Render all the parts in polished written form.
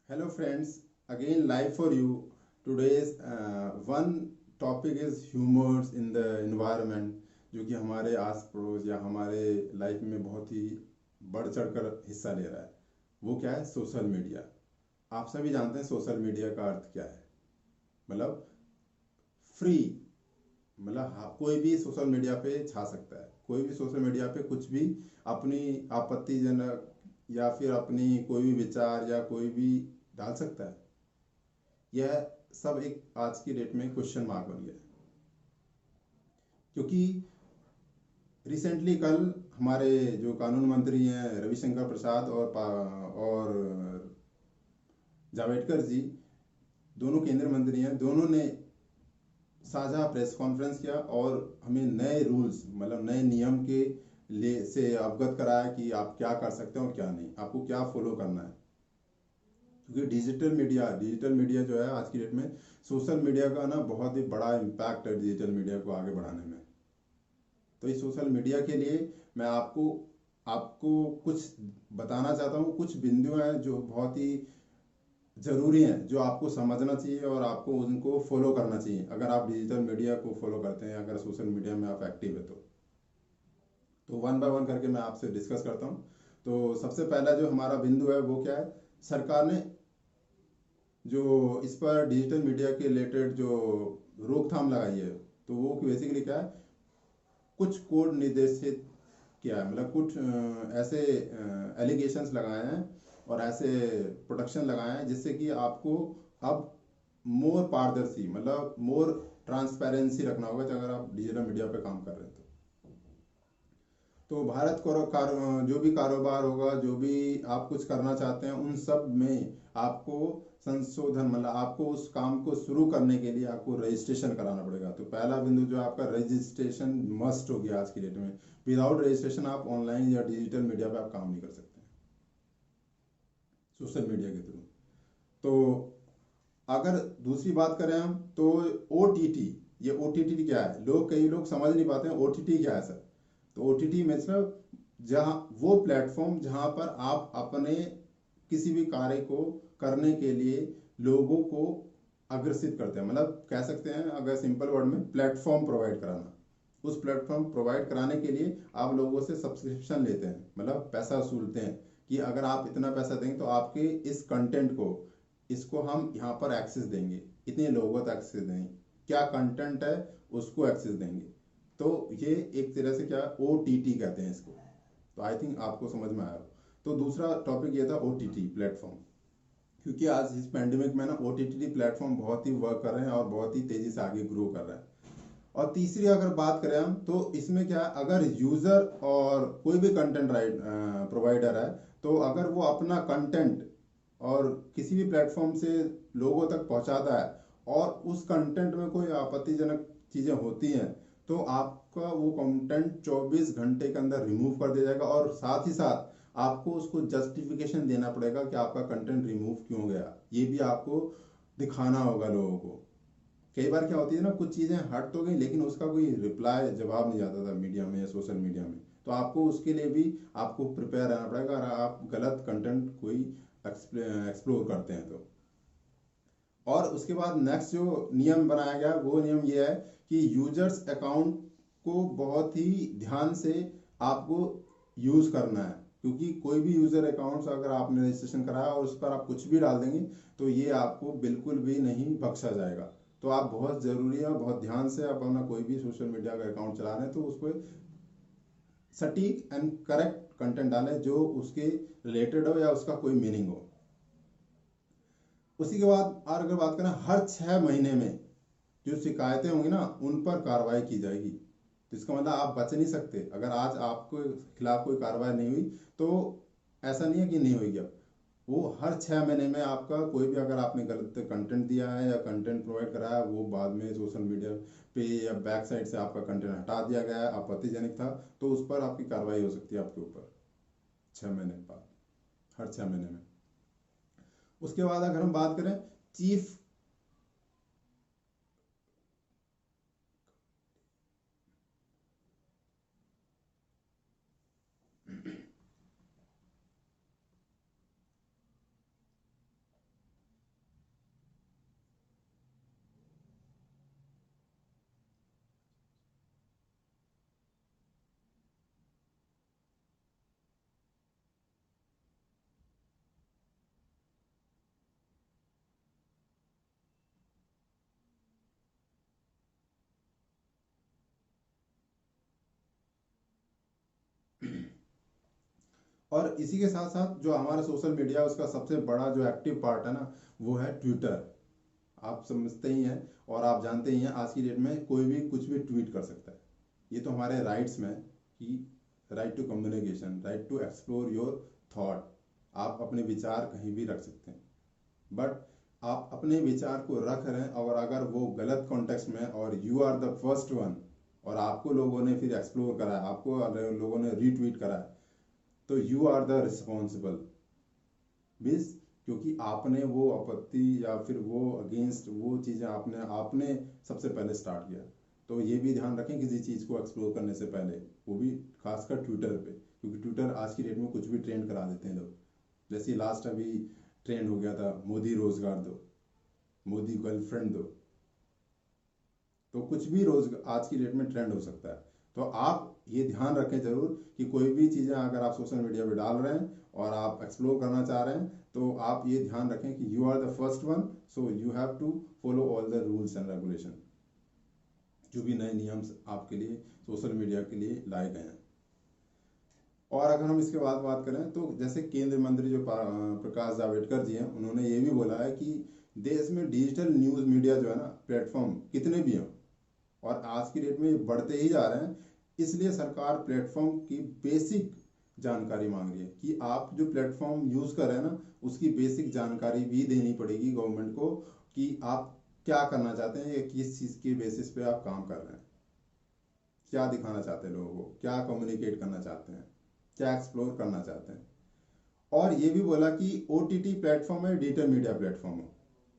Hello friends, again live for you. Today's one topic is humors in the environment जो कि हमारे आस पड़ोस या हमारे लाइफ में बहुत ही बढ़ चढ़ कर हिस्सा ले रहा है। वो क्या है? Social media. आप सभी जानते हैं सोशल मीडिया का अर्थ क्या है। मतलब फ्री, मतलब कोई भी सोशल मीडिया पे छा सकता है, कोई भी सोशल मीडिया पे कुछ भी अपनी आपत्तिजनक या फिर अपनी कोई भी विचार या कोई भी डाल सकता है। यह सब एक आज की डेट में क्वेश्चन मार्क बन गया है, क्योंकि रिसेंटली कल हमारे जो कानून मंत्री हैं रविशंकर प्रसाद और जावड़ेकर जी, दोनों केंद्रीय मंत्री हैं, दोनों ने साझा प्रेस कॉन्फ्रेंस किया और हमें नए रूल्स, मतलब नए नियम के लिए से अवगत कराया कि आप क्या कर सकते हैं और क्या नहीं, आपको क्या फॉलो करना है। क्योंकि डिजिटल मीडिया जो है आज की डेट में, सोशल मीडिया का ना बहुत ही बड़ा इम्पैक्ट है डिजिटल मीडिया को आगे बढ़ाने में। तो इस सोशल मीडिया के लिए मैं आपको आपको कुछ बताना चाहता हूँ। कुछ बिंदु हैं जो बहुत ही ज़रूरी हैं, जो आपको समझना चाहिए और आपको उनको फॉलो करना चाहिए अगर आप डिजिटल मीडिया को फॉलो करते हैं, अगर सोशल मीडिया में आप एक्टिव है तो वन बाय वन करके मैं आपसे डिस्कस करता हूँ। तो सबसे पहला जो हमारा बिंदु है वो क्या है? सरकार ने जो इस पर डिजिटल मीडिया के रिलेटेड जो रोकथाम लगाई है, तो वो बेसिकली क्या है? कुछ कोड निर्देशित किया है, मतलब कुछ ऐसे एलिगेशंस लगाए हैं और ऐसे प्रोटेक्शन लगाए हैं जिससे कि आपको अब मोर पारदर्शी, मतलब मोर ट्रांसपेरेंसी रखना होगा अगर आप डिजिटल मीडिया पे काम कर रहे हैं तो भारत को जो भी कारोबार होगा, जो भी आप कुछ करना चाहते हैं, उन सब में आपको संशोधन, मतलब आपको उस काम को शुरू करने के लिए आपको रजिस्ट्रेशन कराना पड़ेगा। तो पहला बिंदु जो आपका रजिस्ट्रेशन मस्ट हो गया आज की डेट में। विदाउट रजिस्ट्रेशन आप ऑनलाइन या डिजिटल मीडिया पे आप काम नहीं कर सकते सोशल मीडिया के थ्रू। तो अगर दूसरी बात करें हम तो ओ टी टी, ये ओ टी टी क्या है? कई लोग समझ नहीं पाते हैं ओ टी टी क्या है सर। तो ओ टी टी मतलब जहाँ वो प्लेटफॉर्म जहाँ पर आप अपने किसी भी कार्य को करने के लिए लोगों को अग्रसित करते हैं, मतलब कह सकते हैं अगर सिंपल वर्ड में प्लेटफॉर्म प्रोवाइड कराना। उस प्लेटफॉर्म प्रोवाइड कराने के लिए आप लोगों से सब्सक्रिप्शन लेते हैं, मतलब पैसा वसूलते हैं कि अगर आप इतना पैसा देंगे तो आपके इस कंटेंट को, इसको हम यहाँ पर एक्सेस देंगे, इतने लोगों तक एक्सेस देंगे, क्या कंटेंट है उसको एक्सेस देंगे। तो ये एक तरह से क्या ओ टी टी कहते हैं इसको। तो आई थिंक आपको समझ में आया। तो दूसरा टॉपिक ये था ओ टी टी प्लेटफॉर्म, क्योंकि आज इस पैंडेमिक में ना ओ टी टी प्लेटफॉर्म बहुत ही वर्क कर रहे हैं और बहुत ही तेजी से आगे ग्रो कर रहे हैं। और तीसरी अगर बात करें हम तो इसमें क्या है, अगर यूजर और कोई भी कंटेंट राइट प्रोवाइडर है, तो अगर वो अपना कंटेंट और किसी भी प्लेटफॉर्म से लोगों तक पहुंचाता है और उस कंटेंट में कोई आपत्तिजनक चीज़ें होती हैं, तो आपका वो कंटेंट 24 घंटे के अंदर रिमूव कर दिया जाएगा और साथ ही साथ आपको उसको जस्टिफिकेशन देना पड़ेगा कि आपका कंटेंट रिमूव क्यों गया, ये भी आपको दिखाना होगा लोगों को। कई बार क्या होती है ना, कुछ चीज़ें हट तो गई लेकिन उसका कोई रिप्लाई जवाब नहीं जाता था मीडिया में या सोशल मीडिया में, तो आपको उसके लिए भी आपको प्रिपेयर रहना पड़ेगा अगर आप गलत कंटेंट कोई एक्सप्लोर करते हैं तो। और उसके बाद नेक्स्ट जो नियम बनाया गया वो नियम ये है कि यूजर्स अकाउंट को बहुत ही ध्यान से आपको यूज़ करना है, क्योंकि कोई भी यूज़र अकाउंट अगर आपने रजिस्ट्रेशन कराया और उस पर आप कुछ भी डाल देंगे तो ये आपको बिल्कुल भी नहीं बख्शा जाएगा। तो आप बहुत ज़रूरी है, बहुत ध्यान से आप अपना कोई भी सोशल मीडिया का अकाउंट चला रहे हैं तो उस पर सटीक एंड करेक्ट कंटेंट डालें जो उसके रिलेटेड हो या उसका कोई मीनिंग हो। उसी के बाद और अगर बात करें, हर 6 महीने में जो शिकायतें होंगी ना उन पर कार्रवाई की जाएगी। तो इसका मतलब आप बच नहीं सकते, अगर आज आपके खिलाफ कोई कार्रवाई नहीं हुई तो ऐसा नहीं है कि नहीं होगी। अब वो हर 6 महीने में आपका कोई भी अगर आपने गलत कंटेंट दिया है या कंटेंट प्रोवाइड कराया, वो बाद में सोशल मीडिया पे या बैक साइड से आपका कंटेंट हटा दिया गया है, आपत्तिजनक था, तो उस पर आपकी कार्रवाई हो सकती है आपके ऊपर 6 महीने बाद, हर 6 महीने में। उसके बाद अगर हम बात करें चीफ, और इसी के साथ साथ जो हमारा सोशल मीडिया उसका सबसे बड़ा जो एक्टिव पार्ट है ना, वो है ट्विटर। आप समझते ही हैं और आप जानते ही हैं आज की डेट में कोई भी कुछ भी ट्वीट कर सकता है। ये तो हमारे राइट्स में कि right to communication, right to explore your thought, आप अपने विचार कहीं भी रख सकते हैं। बट आप अपने विचार को रख रहे हैं और अगर वो गलत कॉन्टेक्स्ट में और you are the first one और आपको लोगों ने फिर एक्सप्लोर करा है, आपको लोगों ने रीट्वीट करा है, तो you are the responsible means, क्योंकि आपने वो आपत्ति या फिर वो अगेंस्ट वो चीज़ें आपने आपने सबसे पहले स्टार्ट किया। तो ये भी ध्यान रखें किसी चीज़ को एक्सप्लोर करने से पहले, वो भी खासकर ट्विटर पे, क्योंकि ट्विटर आज की डेट में कुछ भी ट्रेंड करा देते हैं लोग। जैसे लास्ट अभी ट्रेंड हो गया था मोदी रोजगार दो, मोदी गर्लफ्रेंड दो, तो कुछ भी रोज आज की डेट में ट्रेंड हो सकता है। तो आप ये ध्यान रखें जरूर कि कोई भी चीज़ें अगर आप सोशल मीडिया पे डाल रहे हैं और आप एक्सप्लोर करना चाह रहे हैं, तो आप ये ध्यान रखें कि you are the first one, so you have to follow all the rules and regulation, जो भी नए नियम आपके लिए सोशल मीडिया के लिए लाए गए हैं। और अगर हम इसके बाद बात करें तो जैसे केंद्रीय मंत्री जो प्रकाश जावड़ेकर जी हैं, उन्होंने ये भी बोला है कि देश में डिजिटल न्यूज़ मीडिया जो है ना, प्लेटफॉर्म कितने भी हों और आज की डेट में ये बढ़ते ही जा रहे हैं, इसलिए सरकार प्लेटफॉर्म की बेसिक जानकारी मांग रही है कि आप जो प्लेटफॉर्म यूज़ कर रहे हैं ना, उसकी बेसिक जानकारी भी देनी पड़ेगी गवर्नमेंट को कि आप क्या करना चाहते हैं या किस चीज़ के बेसिस पे आप काम कर रहे हैं, क्या दिखाना चाहते हैं लोगों को, क्या कम्युनिकेट करना चाहते हैं, क्या एक्सप्लोर करना चाहते हैं। और ये भी बोला कि OTT प्लेटफॉर्म है, डिजिटल मीडिया प्लेटफॉर्म हो,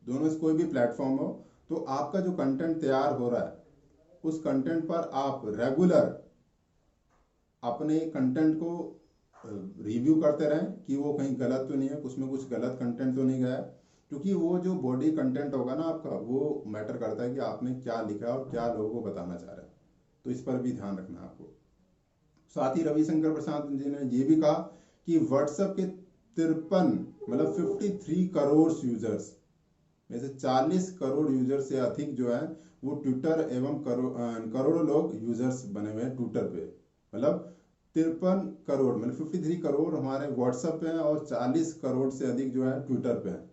दोनों से कोई भी प्लेटफॉर्म हो, तो आपका जो कंटेंट तैयार हो रहा है उस कंटेंट पर आप रेगुलर अपने कंटेंट को रिव्यू करते रहें कि वो कहीं गलत तो नहीं है, उसमें कुछ गलत कंटेंट तो नहीं गया है, क्योंकि वो जो बॉडी कंटेंट होगा ना आपका, वो मैटर करता है कि आपने क्या लिखा और क्या लोगों को बताना चाह रहे हैं। तो इस पर भी ध्यान रखना है आपको। साथ ही रविशंकर प्रसाद जी ने ये भी कहा कि व्हाट्सएप के 53 मतलब 53 करोड़ यूजर्स में से 40 करोड़ यूजर से अधिक जो है वो ट्विटर एवं करोड़ों लोग यूजर्स बने हुए हैं ट्विटर पे। मतलब 53 करोड़ मतलब 53 करोड़ हमारे व्हाट्सएप पे हैं और 40 करोड़ से अधिक जो है ट्विटर पे हैं।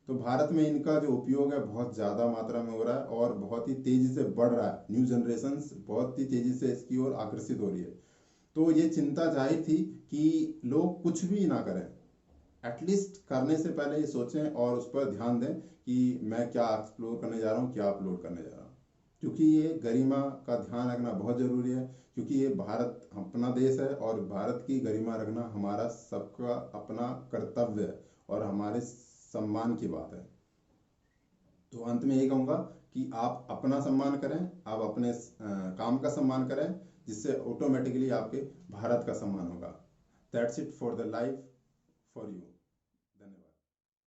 तो भारत में इनका जो उपयोग है बहुत ज़्यादा मात्रा में हो रहा है और बहुत ही तेज़ी से बढ़ रहा है। न्यू जनरेशन बहुत ही तेज़ी से इसकी ओर आकर्षित हो रही है। तो ये चिंता जाहिर थी कि लोग कुछ भी ना करें, एटलीस्ट करने से पहले ये सोचें और उस पर ध्यान दें कि मैं क्या एक्सप्लोर करने जा रहा हूँ, क्या अपलोड करने जा रहा हूँ। क्योंकि ये गरिमा का ध्यान रखना बहुत ज़रूरी है, क्योंकि ये भारत अपना देश है और भारत की गरिमा रखना हमारा सबका अपना कर्तव्य है और हमारे सम्मान की बात है। तो अंत में यही कहूँगा कि आप अपना सम्मान करें, आप अपने काम का सम्मान करें, जिससे ऑटोमेटिकली आपके भारत का सम्मान होगा। That's it for the life for you.